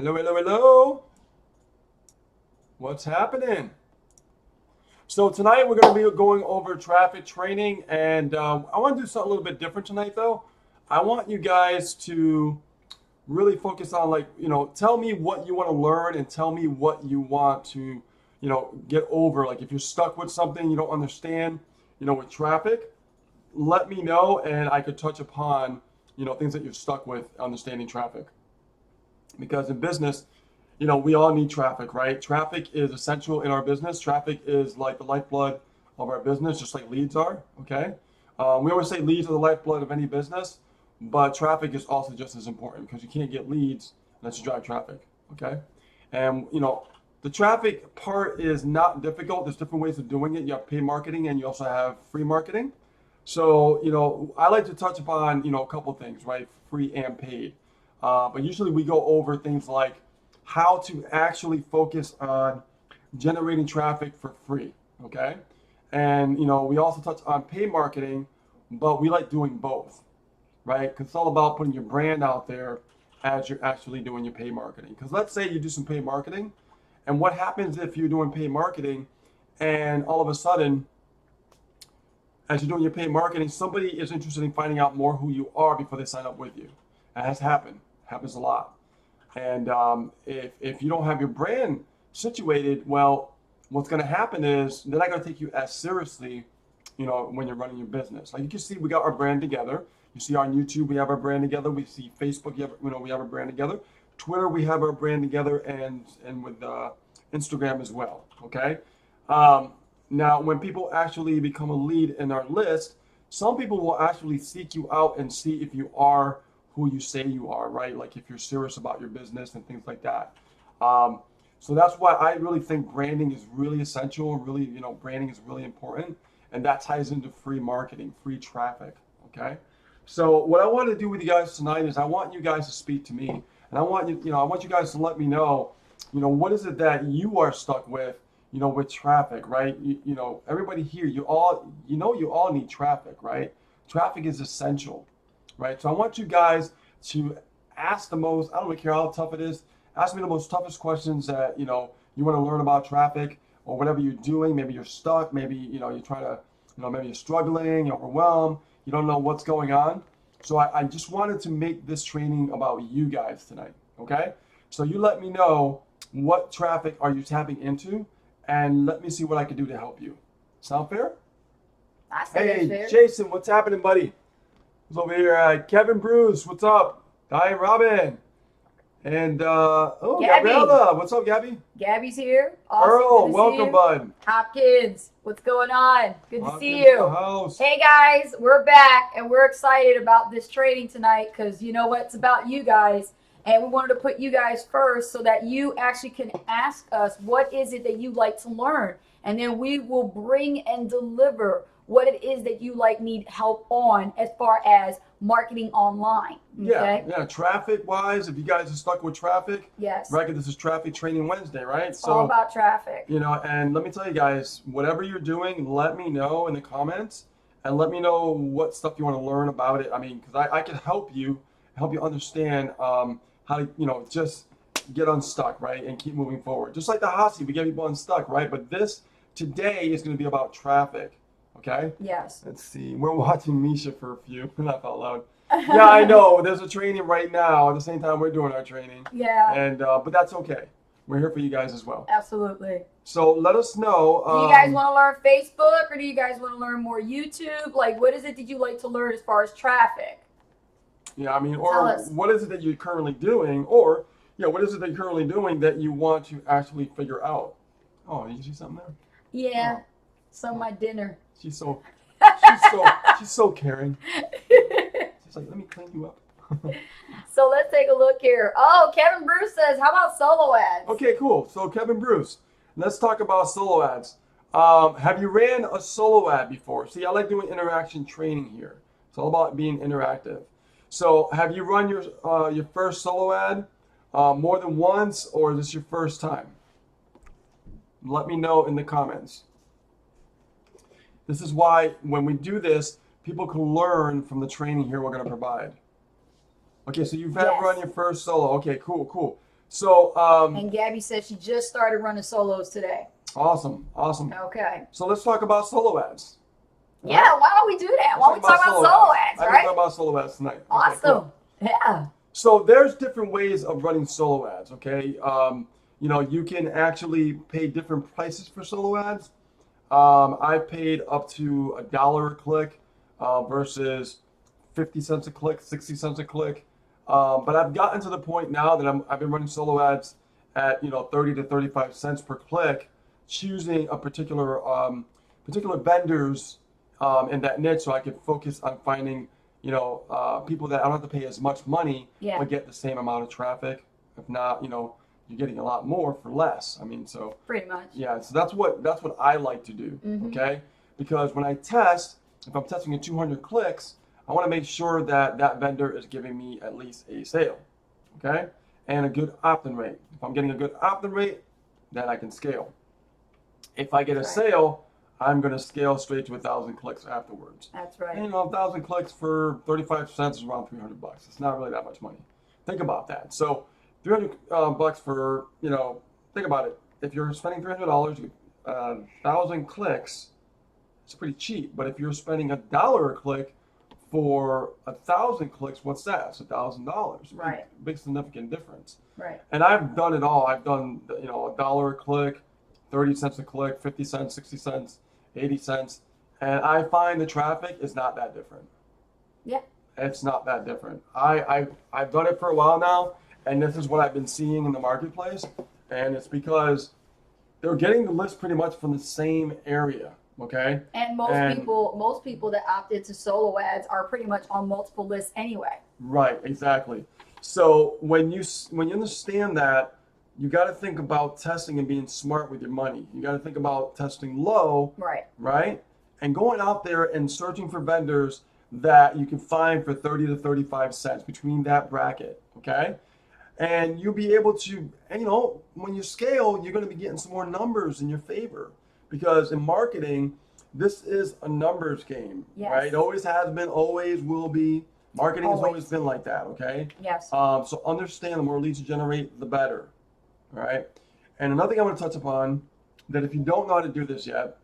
Hello, hello, hello. What's happening? So tonight we're going to be going over traffic training, and I want to do something a little bit different tonight, though. I want you guys to really focus on, like, tell me what you want to learn and tell me what you want to, get over. Like, if you're stuck with something you don't understand, with traffic, let me know, and I could touch upon, things that you're stuck with understanding traffic. Because in business, we all need traffic, right? Traffic is essential in our business. Traffic is like the lifeblood of our business, just like leads are, okay? We always say leads are the lifeblood of any business, but traffic is also just as important because you can't get leads unless you drive traffic, okay? And, the traffic part is not difficult. There's different ways of doing it. You have paid marketing and you also have free marketing. So, I like to touch upon, a couple things, right? Free and paid. But usually we go over things like how to actually focus on generating traffic for free, okay? And, we also touch on paid marketing, but we like doing both, right? Because it's all about putting your brand out there as you're actually doing your paid marketing. Because let's say you do some paid marketing, and what happens if you're doing paid marketing and all of a sudden, as you're doing your paid marketing, somebody is interested in finding out more who you are before they sign up with you. That has happened. Happens a lot. And if you don't have your brand situated, well, what's going to happen is they're not going to take you as seriously, when you're running your business. Like you can see, we got our brand together. You see on YouTube, we have our brand together. We see Facebook, we have our brand together. Twitter, we have our brand together, and with Instagram as well. Okay. Now, when people actually become a lead in our list, some people will actually seek you out and see if you are who you say you are, right? Like if you're serious about your business and things like that. So that's why I really think branding is really essential. Really, branding is really important, and that ties into free marketing, free traffic. Okay. So what I want to do with you guys tonight is I want you guys to speak to me, and I want I want you guys to let me know, what is it that you are stuck with traffic, right? Everybody here, you all need traffic, right? Traffic is essential, right? So I want you guys to ask the most, I don't really care how tough it is, ask me the most toughest questions that, you want to learn about traffic or whatever you're doing. Maybe you're stuck, maybe, you're trying to, maybe you're struggling, you're overwhelmed, you don't know what's going on. So I just wanted to make this training about you guys tonight, okay? So you let me know what traffic are you tapping into, and let me see what I can do to help you. Sound fair? I say that's Hey, fair. Jason, what's happening, buddy? Who's over here? Kevin Bruce, what's up? Diane Robin. And, oh, Gabby. Gabriella. What's up, Gabby? Gabby's here. Awesome. Earl, Good to see welcome, you. bud. Hopkins, what's going on? Good to Welcome see to the you. house. Hey guys, we're back and we're excited about this training tonight because you know what? It's about you guys. And we wanted to put you guys first so that you actually can ask us what is it that you like to learn. And then we will bring and deliver what it is that you need help on as far as marketing online. Okay? Yeah. Traffic wise, if you guys are stuck with traffic, Yes. right? 'Cause this is Traffic Training Wednesday, right? It's all about traffic. And let me tell you guys, whatever you're doing, let me know in the comments and let me know what stuff you want to learn about it. I mean, because I can help you understand how to, just get unstuck, right? And keep moving forward. Just like the hot seat, we get people unstuck, right? But this today is going to be about traffic, okay? Yes. Let's see. We're watching Misha for a few. Laugh out loud. Yeah, I know. There's a training right now at the same time we're doing our training. Yeah. And but that's okay. We're here for you guys as well. Absolutely. So let us know. Do you guys want to learn Facebook or do you guys want to learn more YouTube? Like, what is it that you like to learn as far as traffic? Yeah, I mean, Tell or us. what is it that you're currently doing? Or, what is it that you're currently doing that you want to actually figure out? Oh, did you see something there? Yeah. Oh. So my dinner. She's so caring. She's like, let me clean you up. So let's take a look here. Oh, Kevin Bruce says, how about solo ads? Okay, cool. So Kevin Bruce, let's talk about solo ads. Have you ran a solo ad before? See, I like doing interaction training here. It's all about being interactive. So have you run your first solo ad more than once, or is this your first time? Let me know in the comments. This is why when we do this, people can learn from the training here we're going to provide. Okay, so you've had Yes. run your first solo. Okay, cool. So, And Gabby said she just started running solos today. awesome. Okay. So let's talk about solo ads. Yeah, why don't we do that? Why don't we talk about solo ads, I'm going to right? talk about solo ads tonight. Okay, Awesome. cool. Yeah. So there's different ways of running solo ads, okay? You can actually pay different prices for solo ads. I paid up to $1 a click versus 50 cents a click, 60 cents a click. But I've gotten to the point now that I've been running solo ads at 30 to 35 cents per click, choosing a particular vendors in that niche, so I can focus on finding people that I don't have to pay as much money Yeah. but get the same amount of traffic. If not, you're getting a lot more for less. I mean, so Pretty much. yeah, so that's what I like to do, okay? Because when I test, if I'm testing at 200 clicks, I want to make sure that that vendor is giving me at least a sale, okay? And a good opt-in rate. If I'm getting a good opt-in rate, then I can scale. If I get a sale, I'm going to scale straight to 1,000 clicks afterwards. That's right. And 1,000 clicks for 35 cents is around $300. It's not really that much money. Think about that. So 300 bucks for, think about it. If you're spending $300, you get 1,000 clicks, it's pretty cheap. But if you're spending $1 a click for 1,000 clicks, what's that? It's $1,000. Right. Big significant difference. Right. And I've done it all. I've done, $1 a click, 30 cents a click, 50 cents, 60 cents, 80 cents. And I find the traffic is not that different. Yeah. It's not that different. I've done it for a while now, and this is what I've been seeing in the marketplace. And it's because they're getting the list pretty much from the same area. Okay. And most people that opt into solo ads are pretty much on multiple lists anyway. Right, exactly. So when you understand that, you got to think about testing and being smart with your money. You got to think about testing low, right? And going out there and searching for vendors that you can find for 30 to 35 cents between that bracket, okay? And you'll be able to, and when you scale, you're going to be getting some more numbers in your favor. Because in marketing, this is a numbers game, right? It always has been, always will be. Marketing has always been like that, okay? Yes. So understand, the more leads you generate, the better, all right? And another thing I want to touch upon, that if you don't know how to do this yet,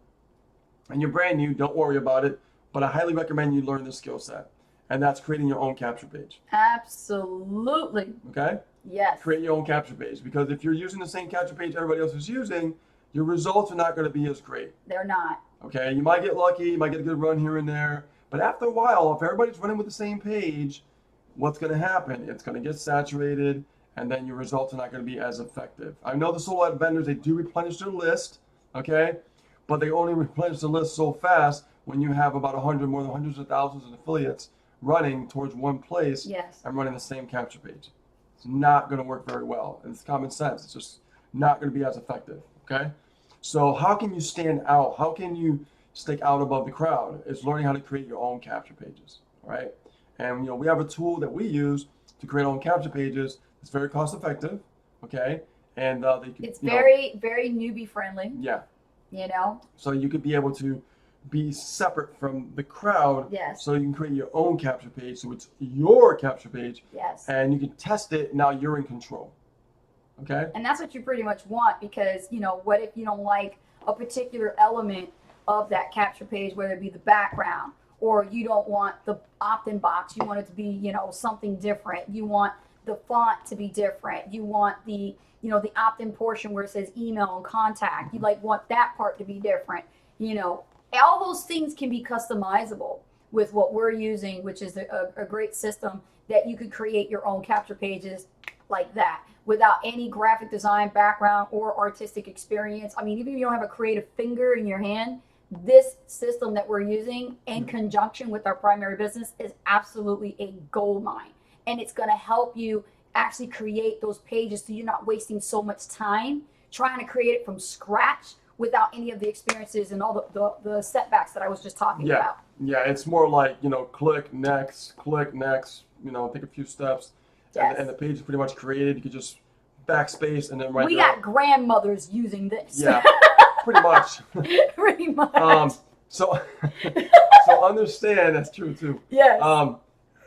and you're brand new, don't worry about it, but I highly recommend you learn this skill set, and that's creating your own capture page. Absolutely. Okay? Yes. Create your own capture page, because if you're using the same capture page everybody else is using, your results are not going to be as great. They're not. Okay, you might get lucky, you might get a good run here and there, but after a while, if everybody's running with the same page, what's going to happen? It's going to get saturated, and then your results are not going to be as effective. I know the solo ad vendors, they do replenish their list, okay, but they only replenish the list so fast when you have about 100, more than hundreds of thousands of affiliates running towards one place and running the same capture page. It's not going to work very well, and it's common sense. It's just not going to be as effective. Okay, so how can you stand out? How can you stick out above the crowd? It's learning how to create your own capture pages, right? And we have a tool that we use to create our own capture pages. It's very cost effective, okay? And it's very newbie friendly. Yeah. So you could be able to be separate from the crowd. Yes. So you can create your own capture page, so it's your capture page. Yes. And you can test it. Now you're in control. Okay. And that's what you pretty much want, because what if you don't like a particular element of that capture page, whether it be the background, or you don't want the opt-in box, you want it to be something different, you want the font to be different, you want the the opt-in portion where it says email and contact, you want that part to be different. All those things can be customizable with what we're using, which is a great system that you could create your own capture pages like that without any graphic design background or artistic experience. I mean, even if you don't have a creative finger in your hand, this system that we're using in conjunction with our primary business is absolutely a gold mine. And it's going to help you actually create those pages so you're not wasting so much time trying to create it from scratch without any of the experiences and all the setbacks that I was just talking about. Yeah, it's more like, click next, take a few steps. Yes. And the page is pretty much created. You could just backspace and then right there. We got grandmothers using this. Yeah, pretty much. Pretty much. So understand, that's true too. Yes.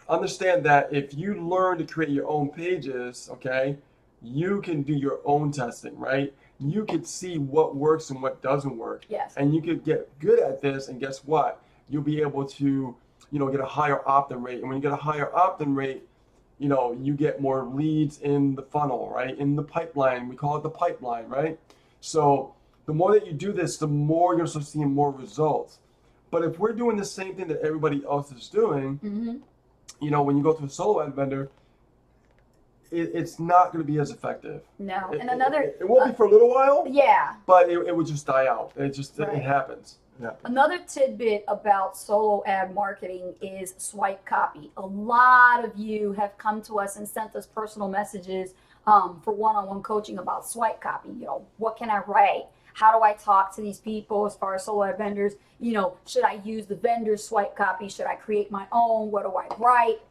Understand that if you learn to create your own pages, okay, you can do your own testing, right? You could see what works and what doesn't work. Yes. And you could get good at this, and guess what? You'll be able to, get a higher opt-in rate. And when you get a higher opt-in rate, you get more leads in the funnel, right? In the pipeline. We call it the pipeline, right? So the more that you do this, the more you're start seeing more results. But if we're doing the same thing that everybody else is doing, when you go to a solo ad vendor, it's not going to be as effective. No. It, And another, it won't be for a little while, yeah. but it would just die out. It Right. happens. Yeah. Another tidbit about solo ad marketing is swipe copy. A lot of you have come to us and sent us personal messages for one-on-one coaching about swipe copy. What can I write? How do I talk to these people as far as solo ad vendors? Should I use the vendor's swipe copy? Should I create my own? What do I write?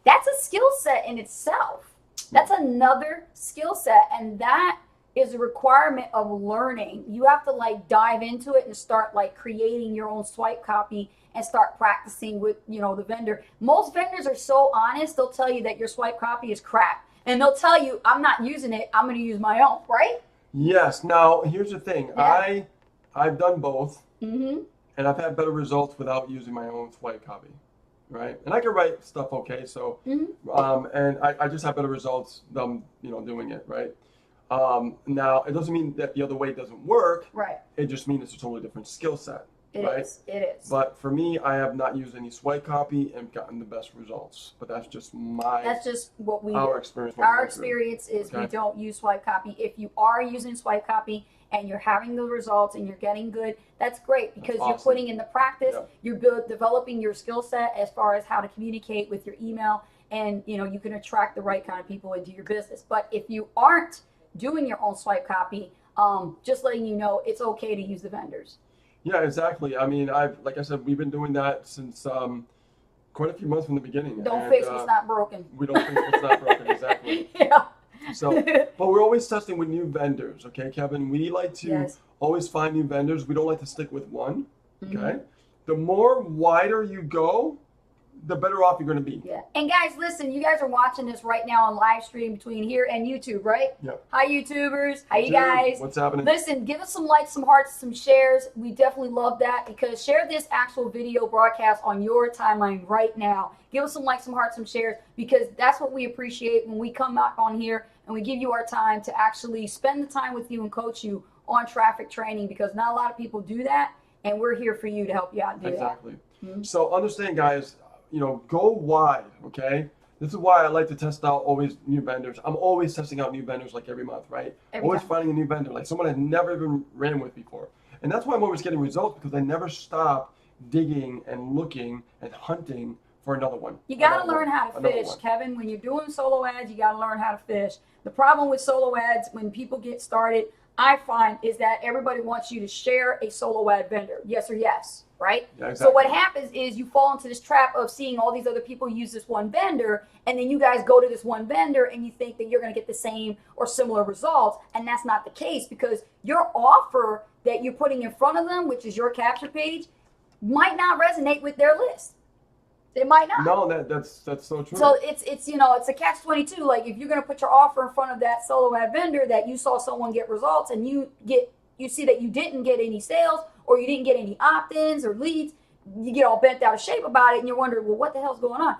That's a skill set in itself. That's another skill set, and that is a requirement of learning. You have to dive into it and start creating your own swipe copy and start practicing with the vendor. Most vendors are so honest, they'll tell you that your swipe copy is crap, and they'll tell you, I'm not using it, I'm going to use my own, right? Yes. Now, here's the thing. Yeah. I've done both, Mm-hmm. and I've had better results without using my own swipe copy, right? And I can write stuff okay, so and I just have better results doing it, right? Now, it doesn't mean that the other way doesn't work. Right. It just means it's a totally different skill set, right? It is. But for me, I have not used any swipe copy and gotten the best results. But that's just That's just what we our do. experience. Our experience is we Okay. don't use swipe copy. If you are using swipe copy and you're having the results and you're getting good, that's great because That's you're awesome. putting in the practice, Yep. you're developing your skill set as far as how to communicate with your email, and you can attract the right kind of people into your business. But if you aren't doing your own swipe copy, just letting you know, it's okay to use the vendors. Yeah, exactly. I mean, like I said, we've been doing that since quite a few months from the beginning. Don't and, fix what's not broken. We don't fix what's not broken, exactly. Yeah. So, but we're always testing with new vendors, okay, Kevin? We like to Yes. always find new vendors. We don't like to stick with one, okay? Mhm. The more wider you go, the better off you're going to be. Yeah. And guys, listen, you guys are watching this right now on live stream between here and YouTube, right? Yep. Hi, YouTubers. Hi, you Dude, guys. what's happening? Listen, give us some likes, some hearts, some shares. We definitely love that because share this actual video broadcast on your timeline right now. Give us some likes, some hearts, some shares because that's what we appreciate when we come out on here and we give you our time to actually spend the time with you and coach you on traffic training because not a lot of people do that, and we're here for you to help you out do Exactly. Mhm. So understand, guys, go wide, okay? This is why I like to test out always new vendors. I'm always testing out new vendors like every month, right? Every Always time. finding a new vendor, like someone I've never even ran with before. And that's why I'm always getting results because I never stop digging and looking and hunting for another one. You got to Another learn one, how to another fish, one. Kevin. When you're doing solo ads, you got to learn how to fish. The problem with solo ads, when people get started, I find is that everybody wants you to share a solo ad vendor, yes or yes, right? Yeah, So exactly. what happens is you fall into this trap of seeing all these other people use this one vendor, and then you guys go to this one vendor and you think that you're going to get the same or similar results, and that's not the case because your offer that you're putting in front of them, which is your capture page, might not resonate with their list. It might not. No, that's so true. So it's it's a catch-22. Like if you're gonna put your offer in front of that solo ad vendor that you saw someone get results and you see that you didn't get any sales or you didn't get any opt-ins or leads, you get all bent out of shape about it and you're wondering, well, what the hell's going on?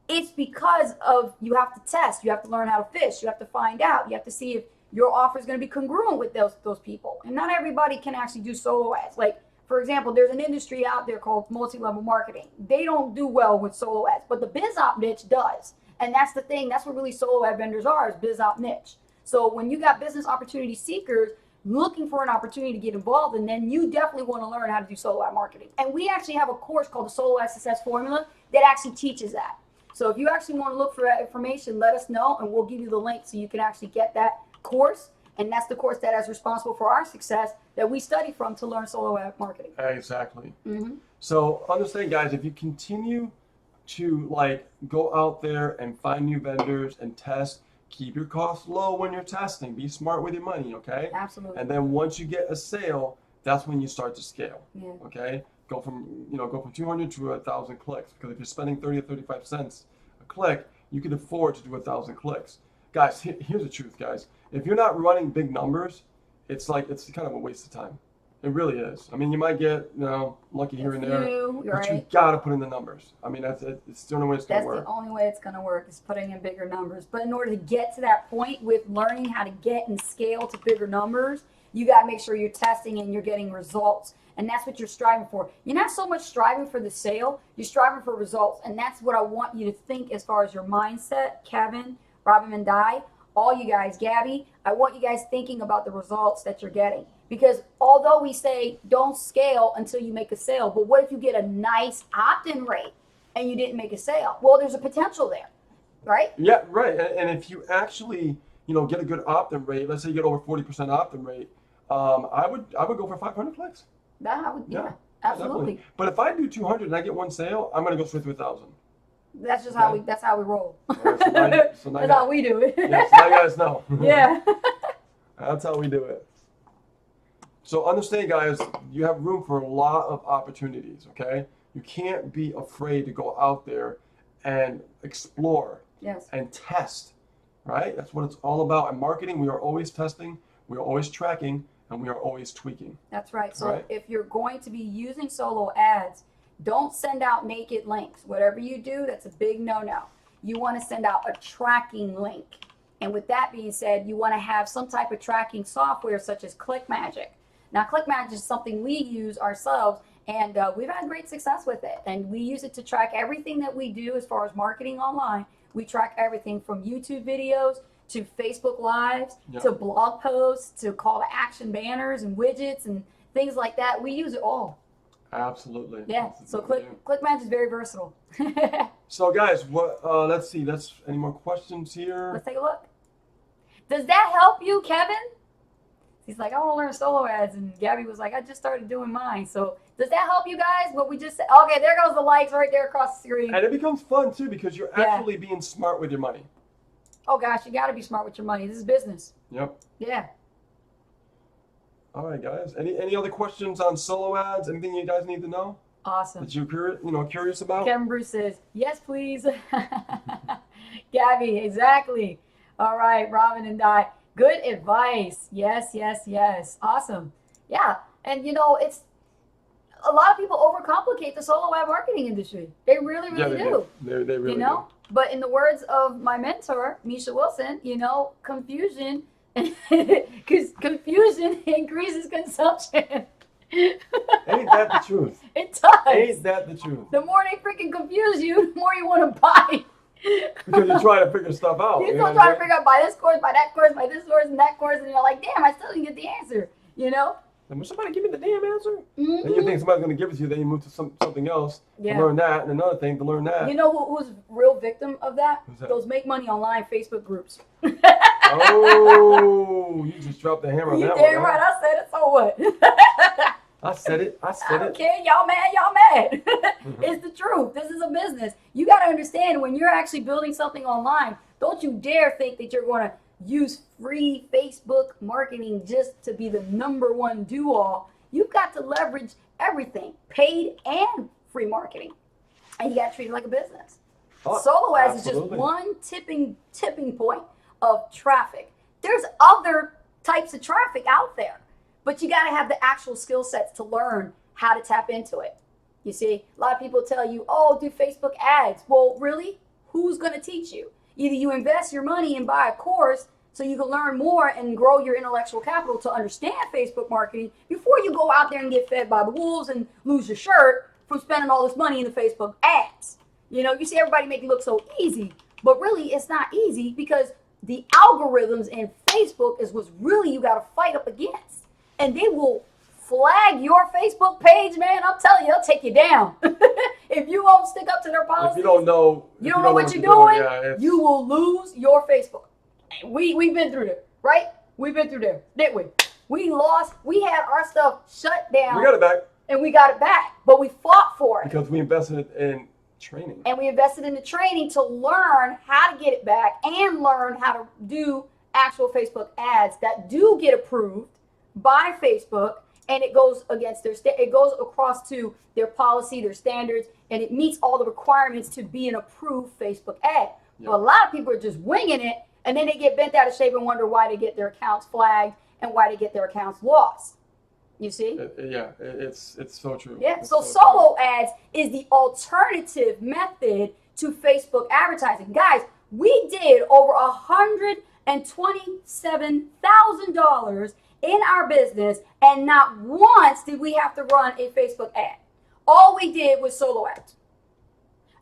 It's because of you have to test, you have to learn how to fish, you have to find out, you have to see if your offer is going to be congruent with those people. And not everybody can actually do solo ads. Like for example, there's an industry out there called multi-level marketing. They don't do well with solo ads, but the biz op niche does. And that's the thing. That's what really solo ad vendors are, is biz op niche. So when you got business opportunity seekers looking for an opportunity to get involved, and then you definitely want to learn how to do solo ad marketing. And we actually have a course called the Solo Ad Success Formula that actually teaches that. So if you actually want to look for that information, let us know, and we'll give you the link so you can actually get that course. And that's the course that is responsible for our success that we study from to learn solo ad marketing. Exactly. Mm-hmm. So understand, guys, if you continue to go out there and find new vendors and test, keep your costs low when you're testing. Be smart with your money, okay? Absolutely. And then once you get a sale, that's when you start to scale. Yeah. Okay? Go from 200 to 1,000 clicks, because if you're spending 30 or 35 cents a click, you can afford to do 1,000 clicks. Guys, here's the truth, guys. if you're not running big numbers, it's kind of a waste of time. It really is. I mean, you might get, lucky here and there, but you got to put in the numbers. I mean, that's it. It's the only way it's going to work. That's the only way it's going to work is putting in bigger numbers. But in order to get to that point with learning how to get and scale to bigger numbers, you got to make sure you're testing and you're getting results. And that's what you're striving for. You're not so much striving for the sale, you're striving for results. And that's what I want you to think as far as your mindset, Kevin, Robin and Di, all you guys, Gabby, I want you guys thinking about the results that you're getting. Because although we say don't scale until you make a sale, but what if you get a nice opt-in rate and you didn't make a sale? Well, there's a potential there, right? Yeah, right. And if you actually, get a good opt-in rate, let's say you get over 40% opt-in rate, I would go for 500 clicks. Yeah, absolutely. Definitely. But if I do 200 and I get one sale, I'm going to go straight to 1,000. That's just how we roll. Right, That's how we do it. Yeah, so now you guys know. Yeah. That's how we do it. So understand, guys, you have room for a lot of opportunities, okay? You can't be afraid to go out there and explore and test, right? That's what it's all about. In marketing, we are always testing, we are always tracking, and we are always tweaking. That's right. So if you're going to be using solo ads, don't send out naked links. Whatever you do, that's a big no-no. You want to send out a tracking link. And with that being said, you want to have some type of tracking software such as ClickMagick. Now, ClickMagick is something we use ourselves, and we've had great success with it. And we use it to track everything that we do as far as marketing online. We track everything from YouTube videos to Facebook Lives to blog posts to call to action banners and widgets and things like that. We use it all. Absolutely. Yeah. So ClickMagick is very versatile. So, guys, let's see. Any more questions here? Let's take a look. Does that help you, Kevin? He's like, I want to learn solo ads. And Gabby was like, I just started doing mine. So does that help you guys? What we just said? Okay, there goes the likes right there across the screen. And it becomes fun, too, because you're actually being smart with your money. Oh, gosh, you got to be smart with your money. This is business. Yep. Yeah. All right, guys. Any other questions on solo ads? Anything you guys need to know? Awesome. That you're curious about? Kevin Bruce says, yes, please. Gabby, exactly. All right, Robin and Di. Good advice. Yes. Awesome. Yeah. And it's a lot of people overcomplicate the solo ad marketing industry. They really do. They really do. But in the words of my mentor, Misha Wilson, confusion, because confusion increases consumption. Ain't that the truth? It does. Ain't that the truth? The more they freaking confuse you, the more you want to buy. Because you're trying to figure stuff out. You're still trying to figure out buy this course, buy that course, buy this course and that course, and you're like, damn, I still didn't get the answer. And will somebody give me the damn answer? Mm-hmm. And you think somebody's going to give it to you, then you move to something else to learn that, and another thing to learn that. You know who's real victim of that? Who's that? Those make money online Facebook groups. Oh, you just dropped the hammer on that one. You damn right, I said it, so what? I said it. Okay, y'all mad. It's the truth. This is a business. You got to understand when you're actually building something online, don't you dare think that you're going to use free Facebook marketing just to be the number one do-all. You've got to leverage everything, paid and free marketing. And you got to treat it like a business. Solo ads is just one tipping point of traffic. There's other types of traffic out there. But you got to have the actual skill sets to learn how to tap into it. You see, a lot of people tell you, oh, do Facebook ads. Well, really? Who's going to teach you? Either you invest your money and buy a course so you can learn more and grow your intellectual capital to understand Facebook marketing before you go out there and get fed by the wolves and lose your shirt from spending all this money in the Facebook ads. You see everybody make it look so easy, but really it's not easy because the algorithms in Facebook is what's really you got to fight up against. And they will flag your Facebook page, man. I'm telling you, they'll take you down. If you won't stick up to their policies, if you don't know what you're doing, you will lose your Facebook. We've been through there, right? We've been through there, didn't we? We had our stuff shut down. We got it back. And we got it back, but we fought for it. Because we invested in training. And we invested in the training to learn how to get it back and learn how to do actual Facebook ads that do get approved by Facebook, and it goes against it goes across to their policy, their standards, and it meets all the requirements to be an approved Facebook ad. Yep. But a lot of people are just winging it And then they get bent out of shape and wonder why they get their accounts flagged and why they get their accounts lost. You see? It's so true. Yeah. It's So true. solo ads is the alternative method to Facebook advertising. Guys, we did over $127,000 in our business, and not once did we have to run a Facebook ad. All we did was solo ads.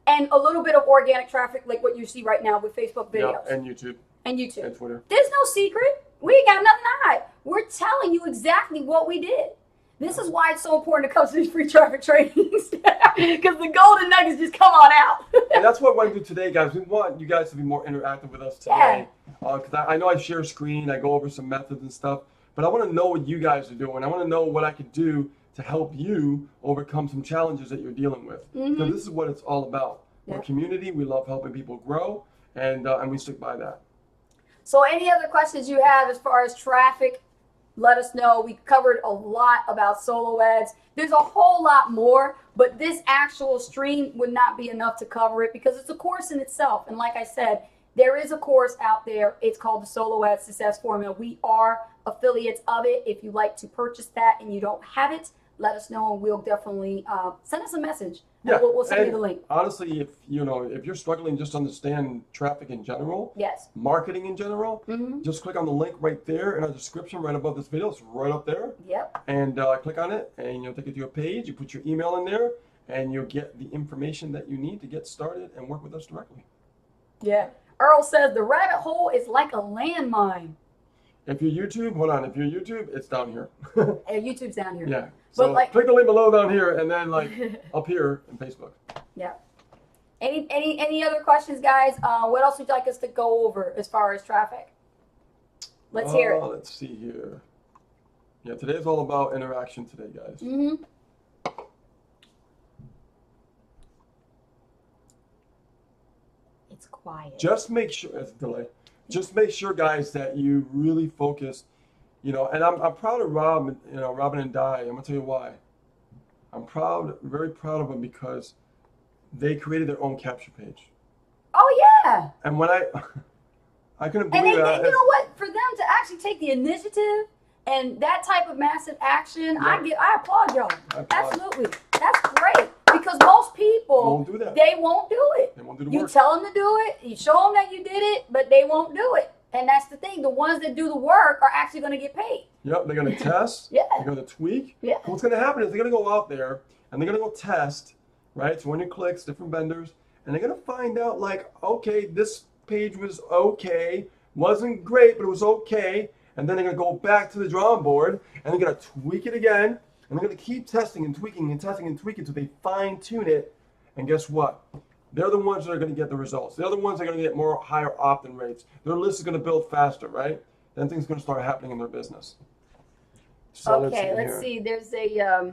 And a little bit of organic traffic like what you see right now with Facebook videos. Yeah, and YouTube And YouTube. and Twitter. There's no secret. We ain't got nothing to hide. We're telling you exactly what we did. This is why it's so important to come to these free traffic trainings. Because the golden nuggets just come on out. And that's what I want to do today, guys. We want you guys to be more interactive with us today. Because I know I share screen, I go over some methods and stuff, but I want to know what you guys are doing. I want to know what I can do to help you overcome some challenges that you're dealing with. So this is what it's all about. We're a community. We love helping people grow, and we stick by that. So any other questions you have as far as traffic, let us know. We covered a lot about solo ads. There's a whole lot more, but this actual stream would not be enough to cover it because it's a course in itself. And like I said, there is a course out there. It's called the Solo Ad Success Formula. We are affiliates of it. If you'd like to purchase that and you don't have it, let us know and we'll definitely send us a message. Yeah, We'll send you and the link. honestly, if you're struggling just to understand traffic in general, Yes. marketing in general, Mm-hmm. just click on the link right there in our description right above this video. It's right up there. Yep. And click on it, and you'll take it to a page. You put your email in there, and you'll get the information that you need to get started and work with us directly. Yeah. Earl says the rabbit hole is like a landmine. If you're YouTube, hold on. If you're YouTube, it's down here. YouTube's down here. Yeah. But So like- click the link below down here, and then like up here in Facebook. Yeah. Any other questions, guys? What else would you like us to go over as far as traffic? Let's hear it. Let's see here. Yeah, today's all about interaction today, guys. Mm-hmm. It's quiet. Just make sure, it's a delay. Just make sure, guys, that you really focus, and I'm proud of Rob, Robin and Di. I'm gonna tell you why. I'm very proud of them because they created their own capture page. Oh yeah. And when I couldn't And believe they, that. you know what? For them to actually take the initiative and that type of massive action, Yeah. I applaud y'all. I applaud. Absolutely. That's great. Because most people, Won't do that. they won't do it. They won't do the You work. tell them to do it, you show them that you did it, but they won't do it. And that's the thing. The ones that do the work are actually going to get paid. Yep, they're gonna test. Yeah. They're gonna tweak. Yeah. And what's gonna happen is they're gonna go out there and they're gonna go test, right? 20 clicks, different vendors, and they're gonna find out like, okay, this page was okay, wasn't great, but it was okay. And then they're gonna go back to the drawing board and they're gonna tweak it again, and they're gonna keep testing and tweaking and testing and tweaking until they fine tune it. And guess what? They're the ones that are gonna get the results. They're the ones that are gonna get more higher opt-in rates. Their list is gonna build faster, right? Then things are gonna start happening in their business. So Okay, let's here. see. There's a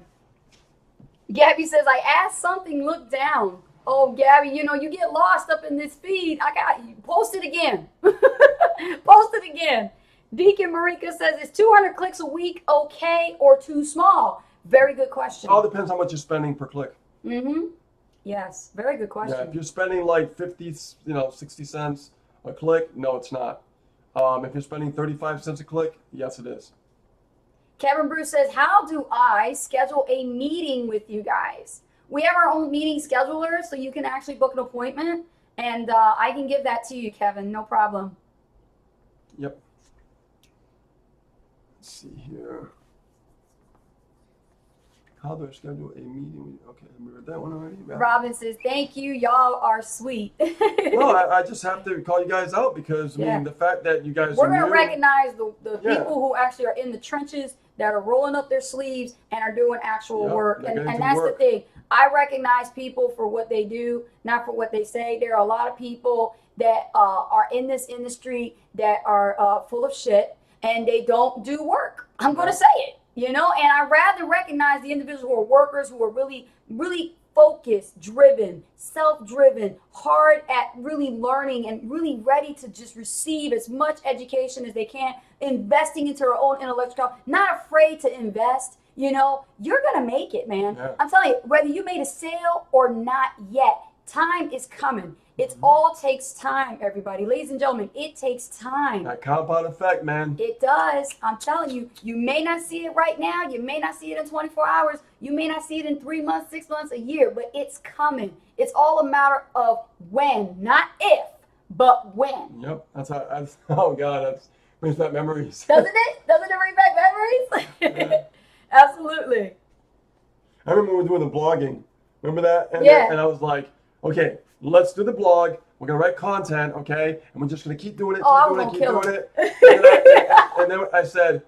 Gabby says, I asked something, look down. Oh, Gabby, you get lost up in this feed. I got you. Post it again. Post it again. Deacon Marika says, is 200 clicks a week okay or too small? Very good question. All depends how much you're spending per click. Mm-hmm. Yes, very good Yeah, if question. you're spending like 50, 60 cents a click, no, it's not. If you're spending 35 cents a click, yes, it is. Kevin Bruce says, how do I schedule a meeting with you guys? We have our own meeting scheduler, so you can actually book an appointment, and I can give that to you, Kevin. No problem. Yep. Let's see here. How do I schedule a meeting? Okay, we read that one already. Robin says, thank you. Y'all are sweet. No, I just have to call you guys out because, I Yeah. mean, the fact that you guys We're are going to new, recognize the Yeah. people who actually are in the trenches, that are rolling up their sleeves and are doing actual Yep, work. they're And getting to that's work. the thing. I recognize people for what they do, not for what they say. There are a lot of people that are in this industry that are full of shit and they don't do work. I'm going to say it, and I rather recognize the individuals who are workers, who are really, really focused, driven, self-driven, hard at really learning and really ready to just receive as much education as they can, investing into their own intellectual, not afraid to invest. You're going to make it, man. Yeah. I'm telling you, whether you made a sale or not yet, time is coming. It all takes time, everybody. Ladies and gentlemen, it takes time. That compound effect, man. It does. I'm telling you, you may not see it right now. You may not see it in 24 hours. You may not see it in 3 months, 6 months, a year, but it's coming. It's all a matter of when, not if, but when. Yep. Oh God, that brings back memories. Doesn't it? Doesn't it bring back memories? Yeah. Absolutely. I remember we were doing the blogging. Remember that? And Yeah. And I was like, okay, let's do the blog. We're gonna write content, okay? And we're just gonna keep doing it, Oh, I keep was doing gonna it, kill keep doing it. And then I said,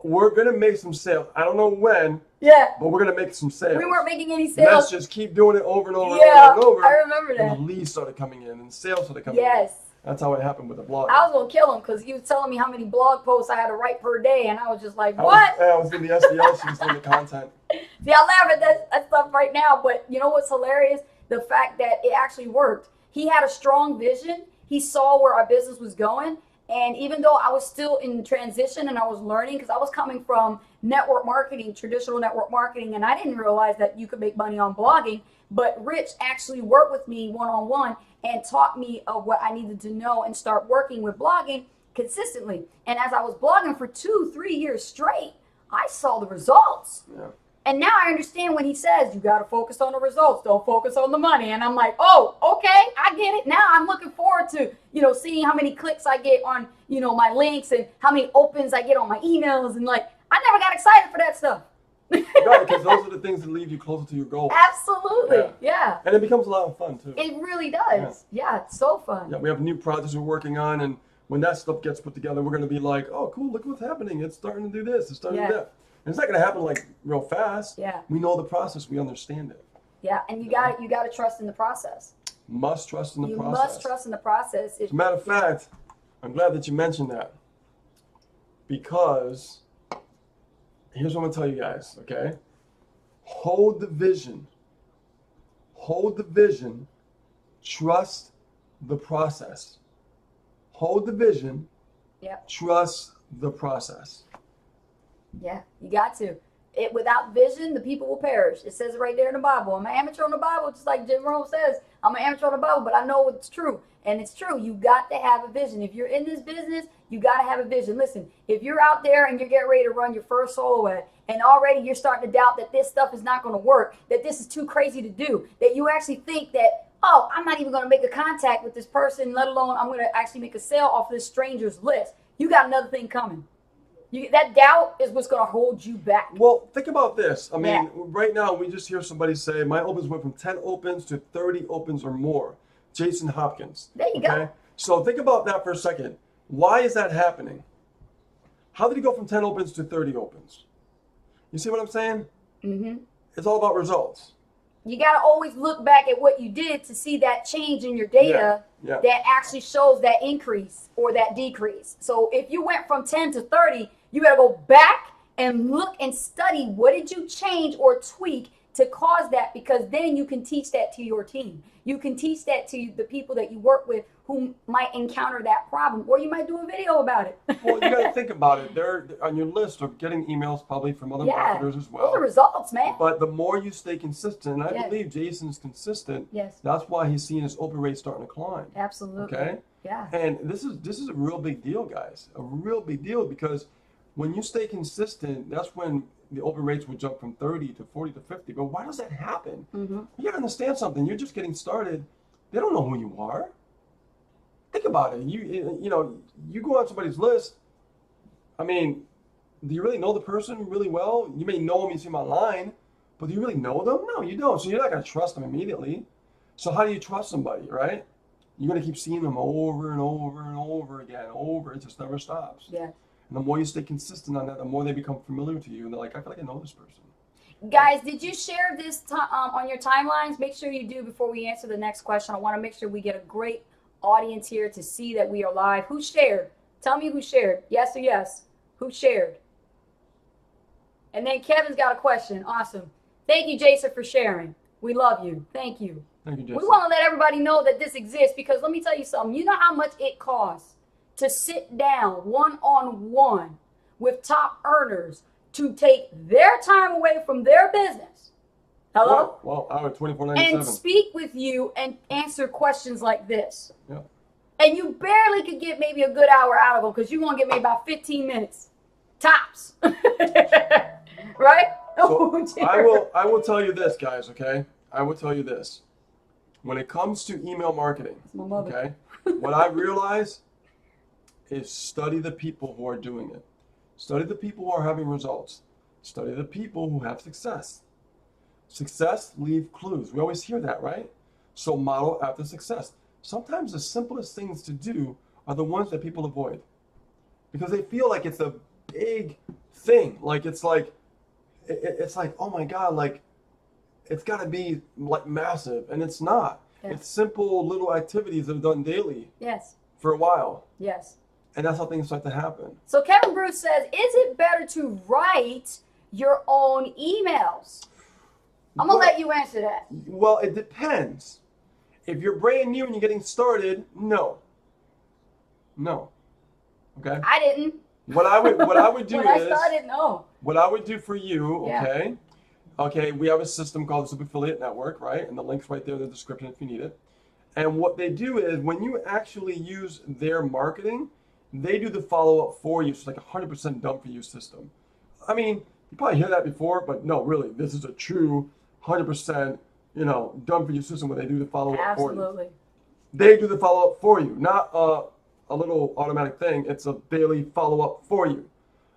we're gonna make some sales. I don't know when, Yeah. but we're gonna make some sales. We weren't making any And sales. let's just keep doing it over and over Yeah, and over and over. I remember that. And the leads started coming in, and the sales started coming in. Yes. That's how it happened with the blog. I was gonna kill him because he was telling me how many blog posts I had to write per day, and I was just like, I "What?" was in the SDL, she was doing the content. See, I laugh at that stuff right now, but you know what's hilarious? The fact that it actually worked. He had a strong vision. He saw where our business was going, and even though I was still in transition and I was learning, because I was coming from network marketing, traditional network marketing, and I didn't realize that you could make money on blogging. But Rich actually worked with me one-on-one and taught me of what I needed to know and start working with blogging consistently. And as I was blogging for 2-3 years straight, I saw the results. Yeah. And now I understand when he says, you got to focus on the results, don't focus on the money. And I'm like, oh, okay, I get it. Now I'm looking forward to, seeing how many clicks I get on, my links and how many opens I get on my emails. And like, I never got excited for that stuff. Right, because those are the things that lead you closer to your goal. Absolutely. Yeah. And it becomes a lot of fun too. It really does. Yeah, it's so fun. Yeah, we have new projects we're working on, and when that stuff gets put together, we're going to be like, oh, cool, look what's happening. It's starting to do this. It's starting to do that. And it's not going to happen like real fast. Yeah. We know the process. We understand it. Yeah, and you got to trust in the process. Must trust in the process. You must trust in the process. As a matter of fact, I'm glad that you mentioned that, because here's what I'm going to tell you guys, okay? Hold the vision. Hold the vision. Trust the process. Hold the vision. Yeah. Trust the process. Yeah, you got to. Without vision, the people will perish. It says it right there in the Bible. I'm an amateur on the Bible, just like Jim Rome says. I'm an amateur on the Bible, but I know it's true. And it's true. You got to have a vision. If you're in this business, you got to have a vision. Listen, if you're out there and you're getting ready to run your first solo ad, and already you're starting to doubt that this stuff is not going to work, that this is too crazy to do, that you actually think that, oh, I'm not even going to make a contact with this person, let alone I'm going to actually make a sale off this stranger's list. You got another thing coming. That doubt is what's going to hold you back. Well, think about this. I mean, Yeah. right now we just hear somebody say, my opens went from 10 opens to 30 opens or more. Jason Hopkins. There you go. So think about that for a second. Why is that happening? How did he go from 10 opens to 30 opens? You see what I'm saying? Mm-hmm. It's all about results. You got to always look back at what you did to see that change in your data Yeah. that actually shows that increase or that decrease. So if you went from 10 to 30, you got to go back and look and study what did you change or tweak to cause that, because then you can teach that to your team. You can teach that to the people that you work with who might encounter that problem, or you might do a video about it. Well, you got to think about it. They're on your list of getting emails probably from other marketers as well. Those are results, man. But the more you stay consistent, and I Yeah. believe Jason's consistent, Yes, that's why he's seeing his open rate starting to climb. absolutely. Okay? Yeah. And this is a real big deal, guys. A real big deal, because when you stay consistent, that's when the open rates will jump from 30 to 40 to 50. But why does that happen? Mm-hmm. You gotta understand something. You're just getting started. They don't know who you are. Think about it. You go on somebody's list. I mean, do you really know the person really well? You may know them, you see them online, but do you really know them? No, you don't. So you're not gonna trust them immediately. So how do you trust somebody, right? You're gonna keep seeing them over and over and over again. It just never stops. Yeah. And the more you stay consistent on that, the more they become familiar to you, and they're like, I feel like I know this person. Guys, did you share this on your timelines? Make sure you do before we answer the next question. I want to make sure we get a great audience here to see that we are live. Who shared? Tell me who shared. Yes or yes? Who shared? And then Kevin's got a question. Awesome. Thank you, Jason, for sharing. We love you. Thank you. Thank you, We Jason. want to let everybody know that this exists, because let me tell you something. You know how much it costs to sit down one-on-one with top earners to take their time away from their business Hello? Well, I was And $24.97. speak with you and answer questions like this. Yeah. And you barely could get maybe a good hour out of them because you're going to get maybe about 15 minutes. Tops. Right? So Oh, dear. I will tell you this, guys, okay? I will tell you this. When it comes to email marketing, My mother. okay, what I realize is study the people who are doing it. Study the people who are having results. Study the people who have success. Success leave clues. We always hear that, right? So model after success. Sometimes the simplest things to do are the ones that people avoid because they feel like it's a big thing. Like it's like oh my God, like it's got to be like massive, and it's not. Yeah. It's simple little activities that are done daily Yes. for a while, Yes. and that's how things start to happen. So Kevin Bruce says, is it better to write your own emails? I'm going to let you answer that. Well, it depends. If you're brand new and you're getting started, no. Okay. I didn't. What I would do When I started, no. what I would do for you, Yeah. okay? Okay, we have a system called the Super Affiliate Network, right? And the link's right there in the description if you need it. And what they do is when you actually use their marketing, they do the follow-up for you. So it's like a 100% done for you system. I mean, you probably hear that before, but no, really, this is a true 100%, done for you system where they do the follow-up for you. Absolutely. They do the follow-up for you, not a little automatic thing. It's a daily follow-up for you.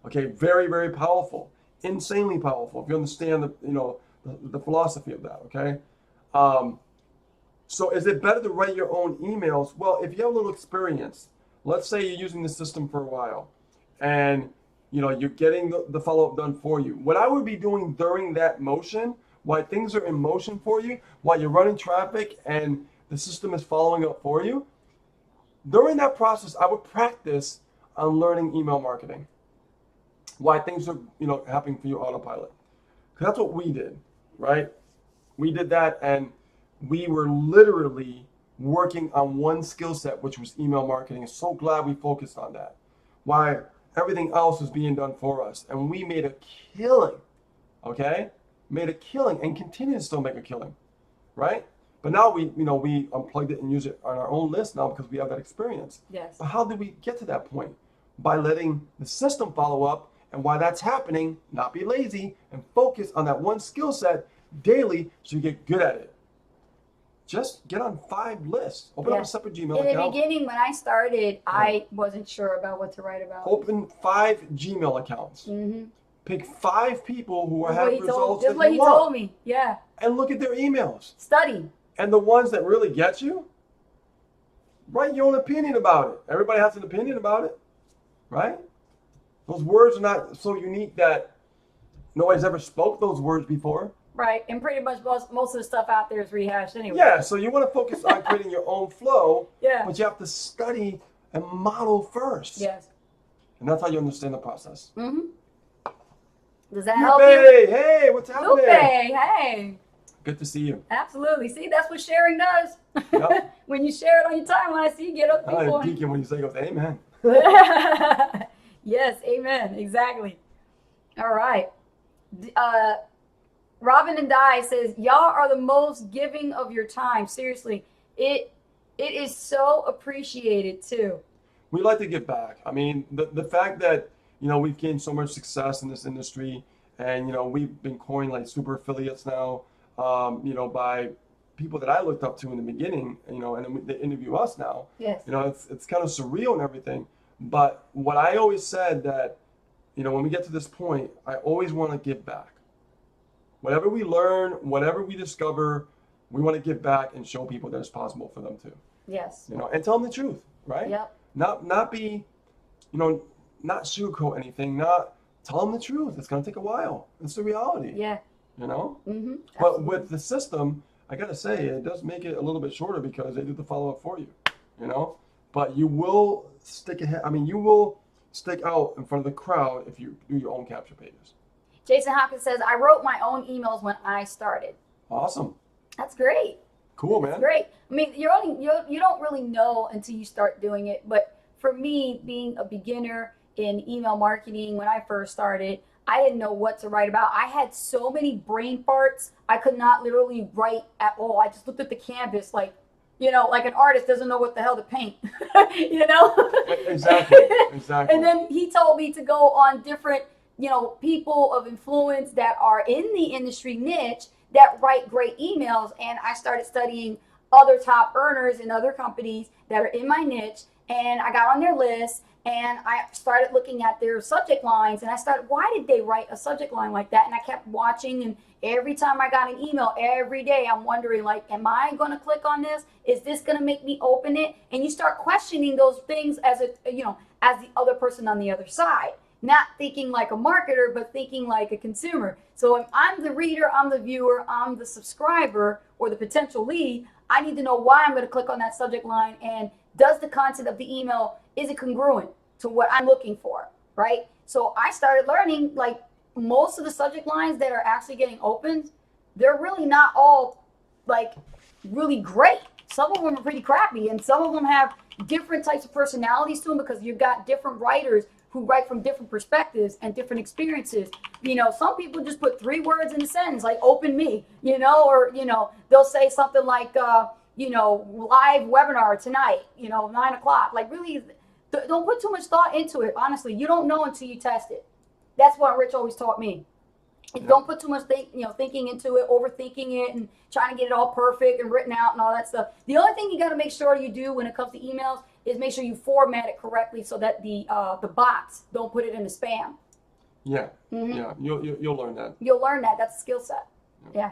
Okay, very, very powerful, insanely powerful. If you understand the philosophy of that. Okay, so is it better to write your own emails? Well, if you have a little experience, let's say you're using the system for a while, and you're getting the follow-up done for you. What I would be doing during that motion, while things are in motion for you, while you're running traffic and the system is following up for you, during that process, I would practice on learning email marketing. Why things are happening for you autopilot. Because that's what we did, right? We did that, and we were literally working on one skill set, which was email marketing. So glad we focused on that. Why everything else was being done for us, and we made a killing. Okay, made a killing, and continue to still make a killing, right? But now we unplugged it and use it on our own list now because we have that experience. Yes. But how did we get to that point? By letting the system follow up, and while that's happening, not be lazy and focus on that one skill set daily so you get good at it. Just get on 5 lists. Open up a separate Gmail In the account. beginning, when I started, I wasn't sure about what to write about. Open 5 Gmail accounts. Mm-hmm. Pick 5 people who That's have what he results told, that that's what you he want. told me. Yeah. And look at their emails. Study. And the ones that really get you, write your own opinion about it. Everybody has an opinion about it, right? Those words are not so unique that nobody's ever spoke those words before. Right. And pretty much most of the stuff out there is rehashed anyway. Yeah, so you want to focus on creating your own flow, Yeah. but you have to study and model first. Yes. And that's how you understand the process. Mm-hmm. Does that help Lupe, you? hey, what's happening? Lupe, hey. Good to see you. Absolutely. See, that's what sharing does. Yep. When you share it on your timeline, I see you get other I people. am Deacon when you say, goes, amen. Yes, amen. Exactly. All right. Robin and Di says, y'all are the most giving of your time. Seriously, it is so appreciated too. We like to give back. I mean, the fact that, we've gained so much success in this industry, and, we've been coined like super affiliates now, by people that I looked up to in the beginning, and they interview us now. Yes. It's kind of surreal and everything. But what I always said that, when we get to this point, I always want to give back. Whatever we learn, whatever we discover, we want to give back and show people that it's possible for them too. Yes. And tell them the truth, right? Yep. Not be, not sugarcoat anything. Not tell them the truth. It's gonna take a while. It's the reality. Yeah. Mm-hmm. But Absolutely. with the system, I gotta say, it does make it a little bit shorter because they do the follow up for you. But you will stick ahead. I mean, you will stick out in front of the crowd if you do your own capture pages. Jason Hopkins says, I wrote my own emails when I started. Awesome. That's great. Cool, man. Great. I mean, you don't really know until you start doing it. But for me, being a beginner in email marketing when I first started, I didn't know what to write about. I had so many brain farts. I could not literally write at all. I just looked at the canvas like, like an artist doesn't know what the hell to paint, Exactly. Exactly. And then he told me to go on different, people of influence that are in the industry niche that write great emails. And I started studying other top earners in other companies that are in my niche. And I got on their list and I started looking at their subject lines and I started, why did they write a subject line like that? And I kept watching, and every time I got an email every day, I'm wondering, like, am I going to click on this? Is this going to make me open it? And you start questioning those things as as the other person on the other side, not thinking like a marketer, but thinking like a consumer. So if I'm the reader, I'm the viewer, I'm the subscriber or the potential lead, I need to know why I'm going to click on that subject line, and does the content of the email, is it congruent to what I'm looking for, right? So I started learning, like, most of the subject lines that are actually getting opened, they're really not all like really great. Some of them are pretty crappy, and some of them have different types of personalities to them because you've got different writers who write from different perspectives and different experiences. Some people just put 3 words in a sentence, like "open me," or they'll say something like, live webinar tonight, 9:00. Like, really, don't put too much thought into it. Honestly, you don't know until you test it. That's what Rich always taught me. Don't put too much thinking into it, overthinking it, and trying to get it all perfect and written out and all that stuff. The only thing you got to make sure you do when it comes to emails is make sure you format it correctly so that the bots don't put it in the spam. Yeah. Yeah. You'll learn that. You'll learn that. That's a skill set. Yeah.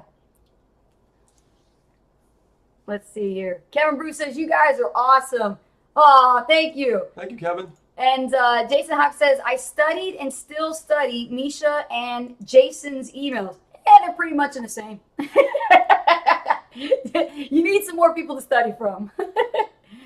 Let's see here. Kevin Bruce says, you guys are awesome. Oh, thank you. Thank you, Kevin. And Jason Hawk says, I studied and still study Misha and Jason's emails. Yeah, they're pretty much in the same. You need some more people to study from.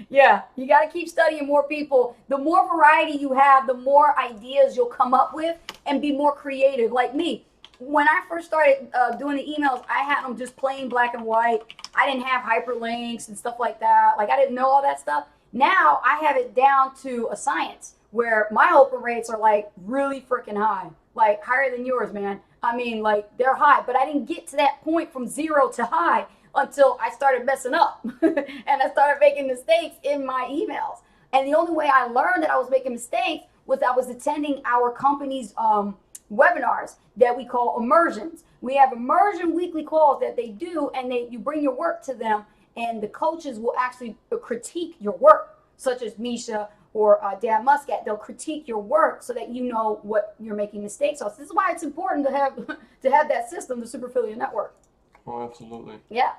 Yeah, you got to keep studying more people. The more variety you have, the more ideas you'll come up with and be more creative. Like me, when I first started doing the emails, I had them just plain black and white. I didn't have hyperlinks and stuff like that. Like, I didn't know all that stuff. Now I have it down to a science where my open rates are like really freaking high, like higher than yours, man. I mean, like, they're high, but I didn't get to that point from 0 to high until I started messing up and I started making mistakes in my emails. And the only way I learned that I was making mistakes was I was attending our company's webinars that we call immersions. We have immersion weekly calls that they do, and you bring your work to them, and the coaches will actually critique your work, such as Misha or Dan Muscat. They'll critique your work so that you know what you're making mistakes on. So this is why it's important to have that system, the Super Affiliate Network. Oh, absolutely. Yeah.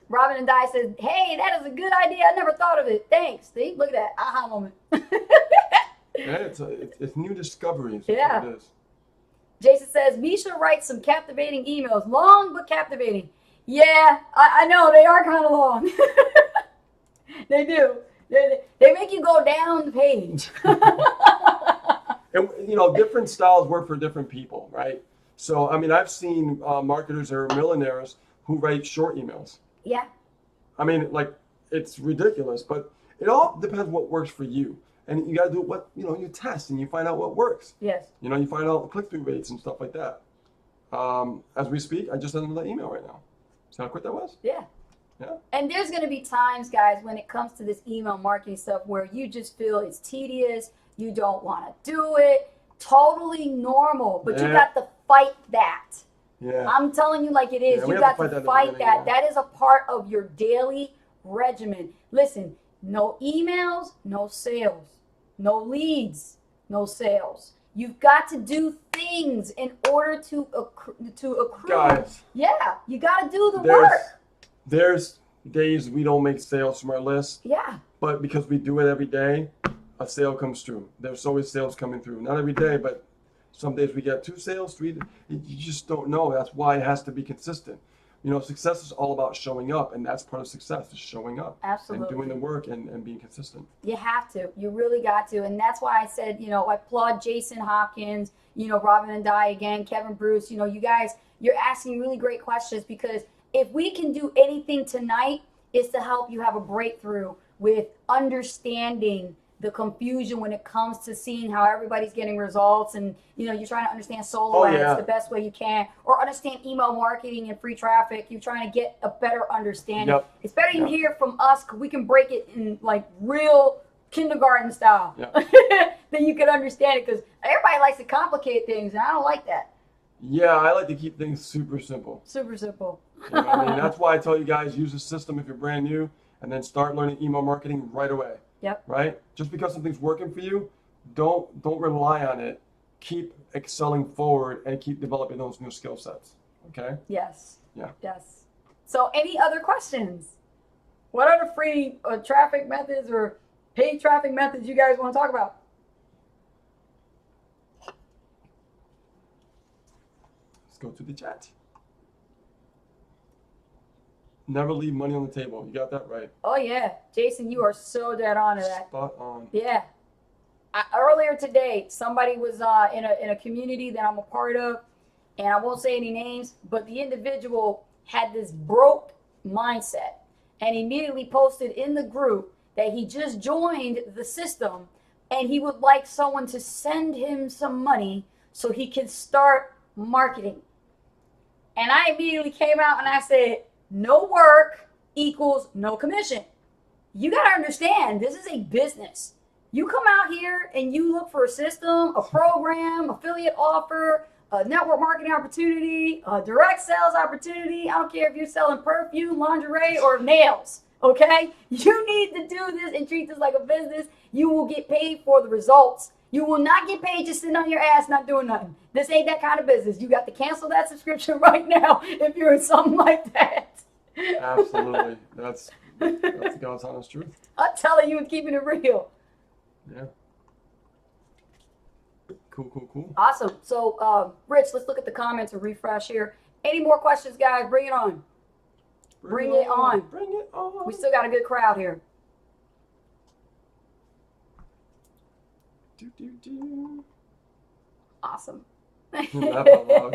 Robin and Di says, hey, that is a good idea. I never thought of it. Thanks. See, look at that. Aha moment. Yeah, it's new discoveries. Yeah. It is. Jason says, Misha writes some captivating emails. Long but captivating. Yeah, I know. They are kind of long. They do. They make you go down the page. And, different styles work for different people, right? So, I mean, I've seen marketers or millionaires who write short emails. Yeah. I mean, like, it's ridiculous, but it all depends what works for you. And you got to do what, you test and you find out what works. Yes. You find out click-through rates and stuff like that. As we speak, I just sent another email right now. See how quick that was? Yeah. Yeah. And there's going to be times, guys, when it comes to this email marketing stuff where you just feel it's tedious, you don't want to do it. Totally normal, but you got to fight that. Yeah. I'm telling you like it is. Yeah, you we got have to to fight fight that. that at the beginning, That is a part of your daily regimen. Listen, no emails, no sales. No leads, no sales. You've got to do things in order to accrue. Guys. Yeah, you got to do the work. There's days we don't make sales from our list, Yeah. but because we do it every day, a sale comes through. There's always sales coming through. Not every day, but some days we get 2 sales, 3. You just don't know. That's why it has to be consistent. Success is all about showing up, and that's part of success, is showing up. Absolutely. And doing the work and being consistent. You have to. You really got to. And that's why I said, I applaud Jason Hopkins, Robin and Di again, Kevin Bruce. You guys, you're asking really great questions, because if we can do anything tonight, is to help you have a breakthrough with understanding the confusion when it comes to seeing how everybody's getting results, and you're trying to understand solo Oh, ads yeah. the best way you can, or understand email marketing and free traffic. You're trying to get a better understanding. Yep. It's better you Yep. hear from us, 'cause we can break it in like real kindergarten style. Yep. Then you can understand it, because everybody likes to complicate things, and I don't like that. Yeah, I like to keep things super simple. Super simple. You know what I mean? That's why I tell you guys, use the system if you're brand new, and then start learning email marketing right away. Yep. Right? Just because something's working for you, don't rely on it. Keep excelling forward and keep developing those new skill sets. Okay? Yes. Yeah. Yes. So, any other questions? What are the free traffic methods or paid traffic methods you guys want to talk about? Let's go to the chat. Never leave money on the table. You got that right. Oh yeah, Jason, you are so dead on to that. Spot on. Yeah. Earlier today, somebody was in a community that I'm a part of, and I won't say any names, but the individual had this broke mindset, and immediately posted in the group that he just joined the system, and he would like someone to send him some money so he can start marketing. And I immediately came out and I said, no work equals no commission. You got to understand, this is a business. You come out here and you look for a system, a program, affiliate offer, a network marketing opportunity, a direct sales opportunity. I don't care if you're selling perfume, lingerie, or nails. Okay? You need to do this and treat this like a business. You will get paid for the results. You will not get paid just sitting on your ass not doing nothing. This ain't that kind of business. You got to cancel that subscription right now if you're in something like that. Absolutely. That's the God's honest truth. I'm telling you and keeping it real. Yeah. Cool. Awesome. So, Rich, let's look at the comments and refresh here. Any more questions, guys? Bring it on. Bring it on. Bring it on. We still got a good crowd here. Do. Awesome. Laugh out loud.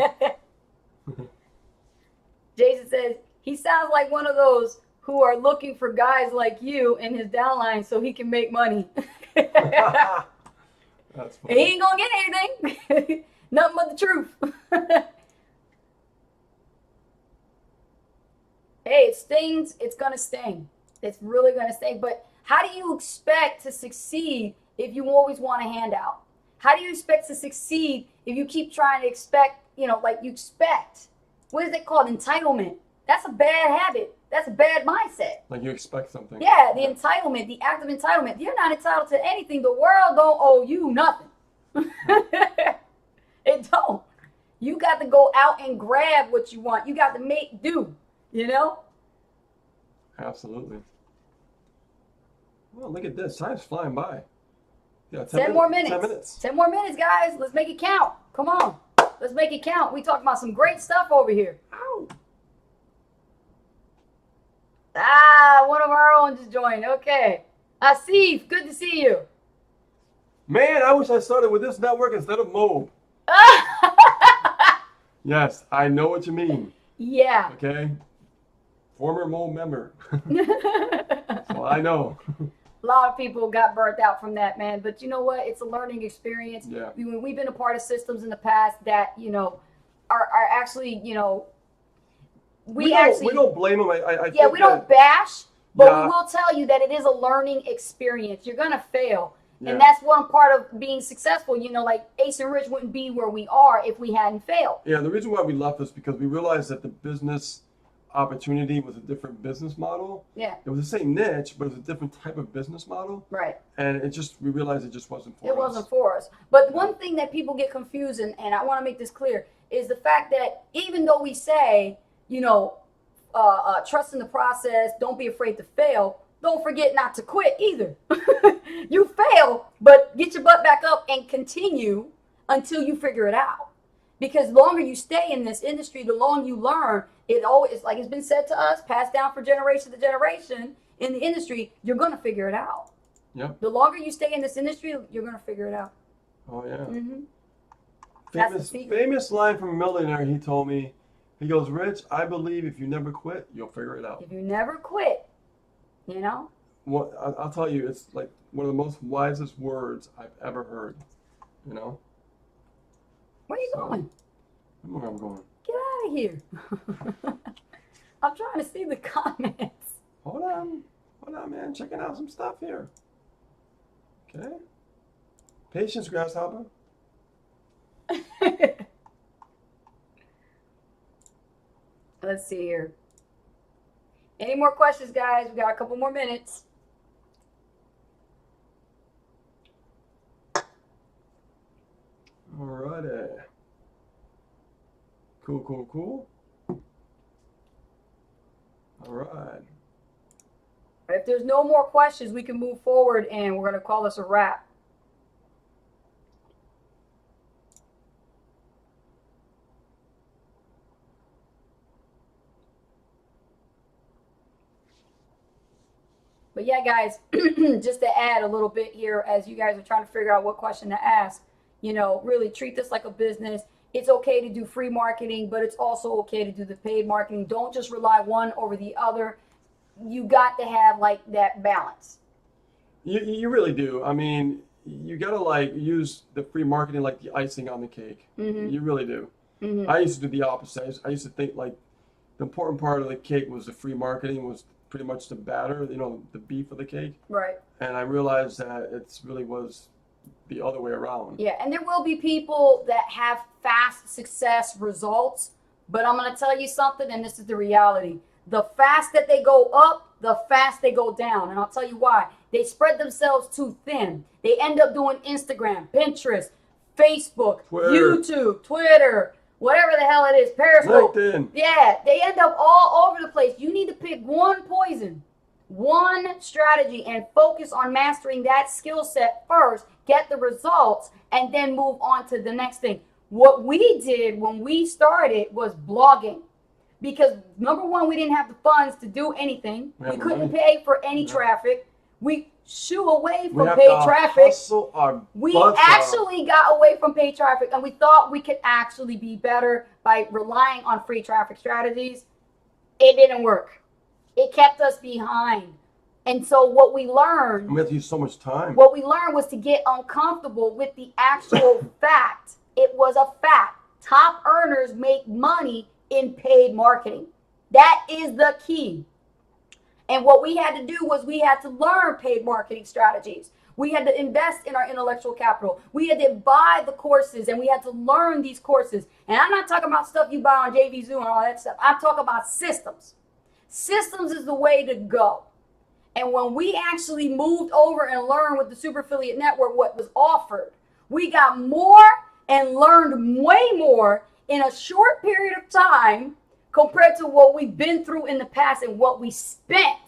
Jason says, he sounds like one of those who are looking for guys like you in his downline so he can make money. That's He funny. ain't gonna get anything. Nothing but the truth. Hey, it stings. It's gonna sting. It's really gonna sting. But how do you expect to succeed if you always want a handout? How do you expect to succeed if you keep trying to expect, like you expect? What is it called? Entitlement. That's a bad habit. That's a bad mindset. Like you expect something. Yeah, the entitlement, the act of entitlement. You're not entitled to anything. The world don't owe you nothing. It don't. You got to go out and grab what you want. You got to make do, Absolutely. Well, look at this. Time's flying by. Yeah, 10 more minutes. 10 minutes. 10 more minutes, guys. Let's make it count. Come on. Let's make it count. We talking about some great stuff over here. Ow. One of our own just joined. Okay. Asif, good to see you. Man, I wish I started with this network instead of Mobe. Yes, I know what you mean. Yeah. Okay? Former Mobe member. So I know. A lot of people got burnt out from that, man. But you know what? It's a learning experience. Yeah. We've been a part of systems in the past that, are actually, we don't blame them. I yeah, think we don't that- bash, but Yeah. we will tell you that it is a learning experience. You're going to fail. Yeah. And that's one part of being successful. Like Ace and Rich wouldn't be where we are if we hadn't failed. Yeah, the reason why we left is because we realized that the business opportunity was a different business model. Yeah, It was the same niche, but it was a different type of business model. right. And we realized it just wasn't for us. It wasn't for us. But one thing that people get confused, and I want to make this clear, is the fact that even though we say, trust in the process, don't be afraid to fail, don't forget not to quit either. You fail, but get your butt back up and continue until you figure it out. Because the longer you stay in this industry, the longer you learn. It always, like it's been said to us, passed down from generation to generation in the industry, you're going to figure it out. Yep. The longer you stay in this industry, you're going to figure it out. Oh, yeah. Mm-hmm. That's the secret. Famous line from a millionaire, he told me, he goes, Rich, I believe if you never quit, you'll figure it out. If you never quit, I'll tell you, it's like one of the most wisest words I've ever heard. You know? Where are you So, going? I don't know where I'm going. Get out of here. I'm trying to see the comments. Hold on, man. Checking out some stuff here. Okay. Patience, grasshopper. Let's see here. Any more questions, guys? We got a couple more minutes. Alrighty. Cool. All right. If there's no more questions, we can move forward and we're going to call this a wrap. But yeah, guys, just to add a little bit here as you guys are trying to figure out what question to ask, really treat this like a business. It's okay to do free marketing, but it's also okay to do the paid marketing. Don't just rely one over the other. You got to have like that balance. You really do. I mean, you gotta like use the free marketing like the icing on the cake. You really do. I used to do the opposite. I used to think like the important part of the cake was the free marketing was pretty much the batter, the beef of the cake. Right. And I realized that it really was the other way around. Yeah, and there will be people that have fast success results, but I'm going to tell you something, and this is the reality. The fast that they go up, the fast they go down. And I'll tell you why. They spread themselves too thin. They end up doing Instagram, Pinterest, Facebook, Twitter. YouTube, Twitter, whatever the hell it is, Periscope. LinkedIn. Yeah, they end up all over the place. You need to pick one poison, one strategy, and focus on mastering that skill set first, get the results, and then move on to the next thing. What we did when we started was blogging. Because number one, we didn't have the funds to do anything. We couldn't pay for any traffic. We shoo away from paid traffic. We actually got away from paid traffic, and we thought we could actually be better by relying on free traffic strategies. It didn't work. It kept us behind. And so what we learned, we have to use so much time. What we learned was to get uncomfortable with the actual fact. It was a fact. Top earners make money in paid marketing. That is the key. And what we had to do was we had to learn paid marketing strategies. We had to invest in our intellectual capital. We had to buy the courses, and we had to learn these courses. And I'm not talking about stuff you buy on JVZoo and all that stuff. I'm talking about systems. Systems is the way to go. And when we actually moved over and learned with the Super Affiliate Network what was offered, we got more and learned way more in a short period of time compared to what we've been through in the past and what we spent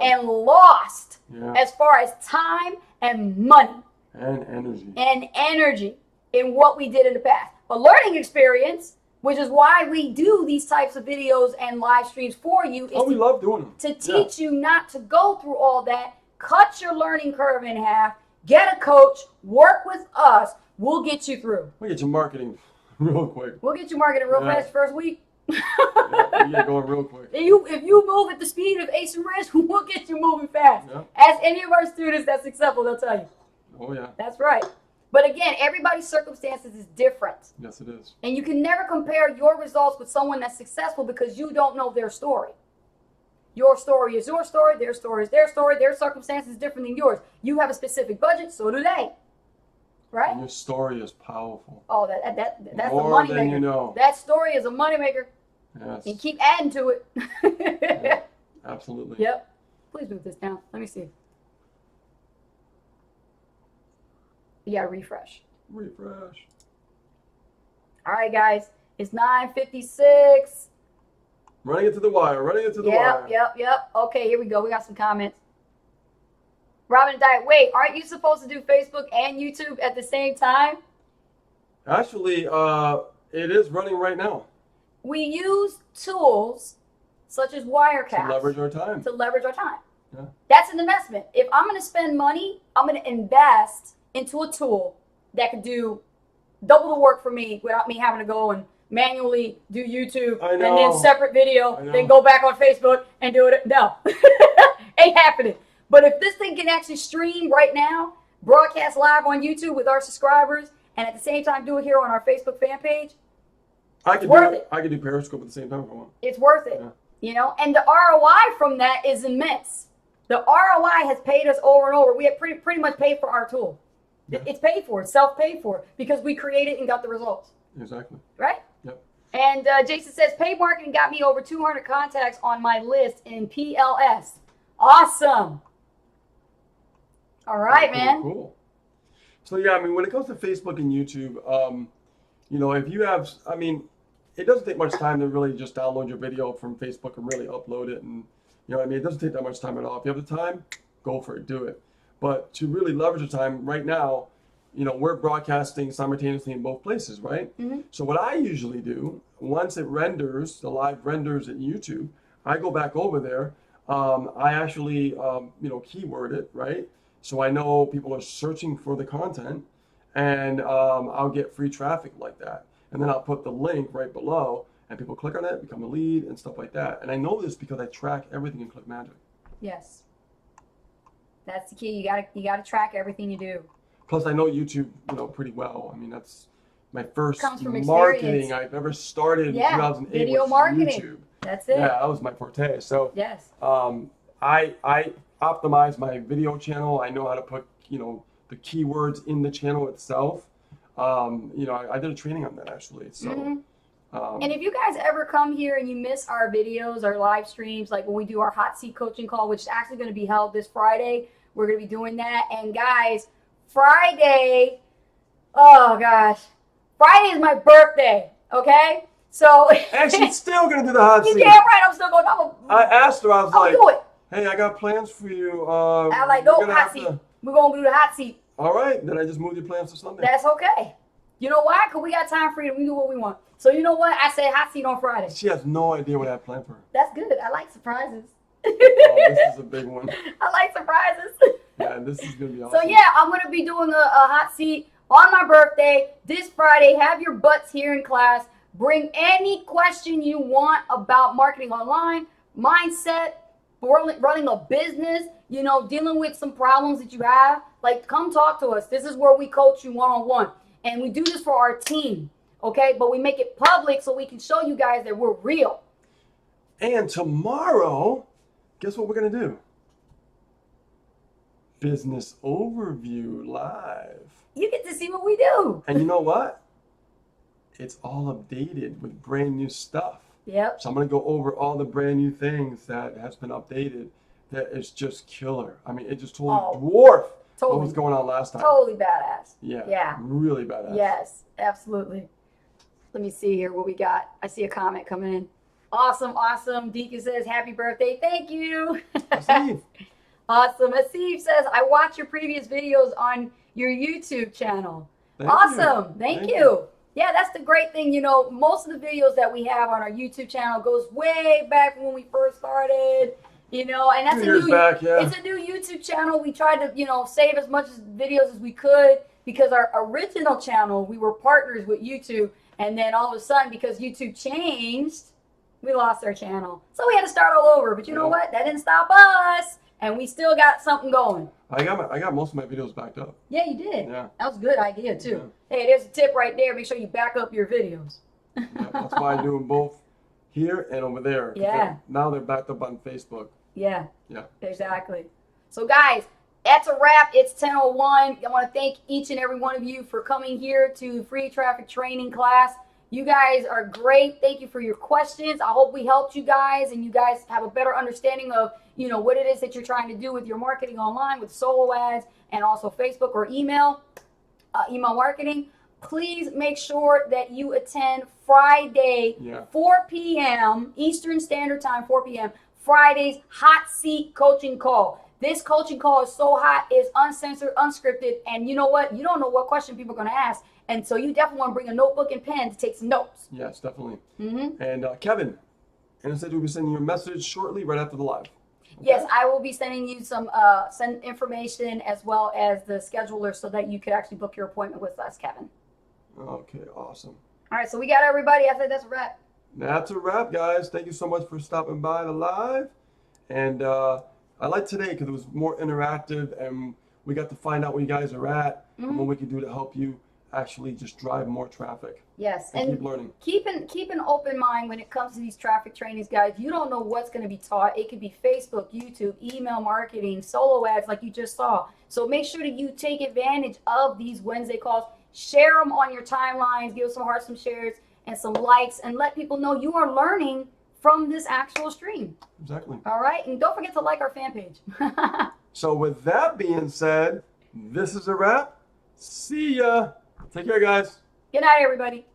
and lost as far as time and money and energy in what we did in the past. A learning experience, which is why we do these types of videos and live streams for you, is we love doing them. To teach you not to go through all that. Cut your learning curve in half. Get a coach. Work with us. We'll get you through. We'll get you marketing real quick. We'll get you marketing real fast first week. We get going real quick. If you move at the speed of Ace and Rich, we'll get you moving fast. Yeah. As any of our students that's successful, they'll tell you. Oh, yeah. That's right. But again, everybody's circumstances is different. Yes, it is. And you can never compare your results with someone that's successful because you don't know their story. Your story is your story. Their story is their story. Their circumstances is different than yours. You have a specific budget, so do they. Right? And your story is powerful. Oh, that's more a moneymaker. than you know. That story is a moneymaker. Yes. And keep adding to it. Yeah, absolutely. Yep. Please move this down. Let me see. Yeah, refresh. Refresh. All right, guys. It's 9:56. Running it to the wire. Yep. Okay, here we go. We got some comments. Robin Diet, wait, aren't you supposed to do Facebook and YouTube at the same time? Actually, it is running right now. We use tools such as Wirecast To leverage our time. Yeah. That's an investment. If I'm going to spend money, I'm going to invest into a tool that could do double the work for me without me having to go and manually do YouTube and then separate video, then go back on Facebook and do it. No, ain't happening. But if this thing can actually stream right now, broadcast live on YouTube with our subscribers, and at the same time do it here on our Facebook fan page, I could worth do it. I could do Periscope at the same time if I want. It's worth it. Yeah. You know, and the ROI from that is immense. The ROI has paid us over and over. We have pretty much paid for our tool. Yeah. It's paid for, it's self-paid for, because we created and got the results. Exactly. Right? Yep. And Jason says, paid marketing got me over 200 contacts on my list in PLS. Awesome. All right, man. Cool. So yeah, I mean, when it comes to Facebook and YouTube, you know, if you have, I mean, it doesn't take much time to really just download your video from Facebook and really upload it, and you know what I mean, it doesn't take that much time at all. If you have the time, go for it, do it. But to really leverage the time right now, you know, we're broadcasting simultaneously in both places, right? Mm-hmm. So what I usually do, once it renders, the live renders at YouTube, I go back over there. I actually, you know, keyword it, right? So I know people are searching for the content, and I'll get free traffic like that. And then I'll put the link right below, and people click on it, become a lead, and stuff like that. And I know this because I track everything in ClickMagick. Yes. That's the key. You gotta track everything you do. Plus, I know YouTube, you know, pretty well. I mean, that's my first Comes from marketing experience. I've ever started Yeah, in 2008 video was marketing. YouTube. That's it. Yeah, that was my forte. So Yes. I optimize my video channel. I know how to put, you know, the keywords in the channel itself. You know, I did a training on that actually. So, Mm-hmm. And if you guys ever come here and you miss our videos, our live streams, like when we do our hot seat coaching call, which is actually going to be held this Friday, we're going to be doing that. And guys, Friday, oh gosh, Friday is my birthday. Okay, so and she's still gonna do the hot you seat. damn right, I'm still going. I asked her. I was I'll like, do it. "Hey, I got plans for you." I'm like, you're no gonna hot have seat. to- We're gonna do the hot seat. All right, then I just moved your plans to Sunday. That's okay. You know why? Because we got time freedom. We do what we want. So you know what? I said hot seat on Friday. She has no idea what I have planned for her. That's good. I like surprises. Oh, this is a big one. I like surprises. Yeah, this is gonna be awesome. So yeah, I'm gonna be doing a hot seat on my birthday this Friday. Have your butts here in class. Bring any question you want about marketing online, mindset, running a business, you know, dealing with some problems that you have. Like, come talk to us. This is where we coach you one-on-one. And we do this for our team, okay? But we make it public so we can show you guys that we're real. And tomorrow, guess what we're gonna do? Business Overview Live. You get to see what we do. And you know what? It's all updated with brand new stuff. Yep. So I'm gonna go over all the brand new things that has been updated. That is just killer. I mean, it just totally dwarfed what was going on last time. Totally badass. Yeah. Yeah. Really badass. Yes, absolutely. Let me see here what we got. I see a comment coming in. Awesome, awesome. Deacon says, happy birthday. Thank you. Steve. Awesome. Asif says, I watch your previous videos on your YouTube channel. Thank Awesome. you. Thank you. Yeah, that's the great thing. You know, most of the videos that we have on our YouTube channel goes way back when we first started. You know, and that's 2 years back, yeah. It's a new YouTube channel. We tried to, you know, save as much videos as we could because our original channel, we were partners with YouTube. And then all of a sudden, because YouTube changed, we lost our channel. So we had to start all over. But you know what? That didn't stop us. And we still got something going. I got most of my videos backed up. Yeah, you did. Yeah. That was a good idea, too. Hey, there's a tip right there. Make sure you back up your videos. Yeah, that's why I do them both here and over there. Yeah. Now they're backed up on Facebook. Yeah. Yeah. Exactly. So, guys, that's a wrap. It's 10:01. I want to thank each and every one of you for coming here to free traffic training class. You guys are great. Thank you for your questions. I hope we helped you guys and you guys have a better understanding of, you know, what it is that you're trying to do with your marketing online with solo ads and also Facebook or email marketing. Please make sure that you attend Friday, 4 p.m. Eastern Standard Time, 4 p.m. Friday's hot seat coaching call. This coaching call is so hot, it's uncensored, unscripted, and you know what? You don't know what question people are going to ask, and so you definitely want to bring a notebook and pen to take some notes. Yes, definitely. Mm-hmm. And Kevin, and I said we'll be sending you a message shortly right after the live. Okay? Yes, I will be sending you some information as well as the scheduler so that you could actually book your appointment with us, Kevin. Okay, awesome. All right, so we got everybody. I think that's a wrap. That's a wrap, guys. Thank you so much for stopping by the live. And I liked today because it was more interactive and we got to find out where you guys are at and what we can do to help you actually just drive more traffic Yes, and and keep learning. keep an open mind when it comes to these traffic trainings, guys. You don't know what's going to be taught. It could be Facebook, YouTube, email marketing, solo ads, like you just saw. So make sure that you take advantage of these Wednesday calls. Share them on your timelines. Give some hearts, some shares, and some likes, and let people know you are learning from this actual stream. Exactly. All right, and don't forget to like our fan page. So with that being said, this is a wrap. See ya. Take care, guys. Good night, everybody.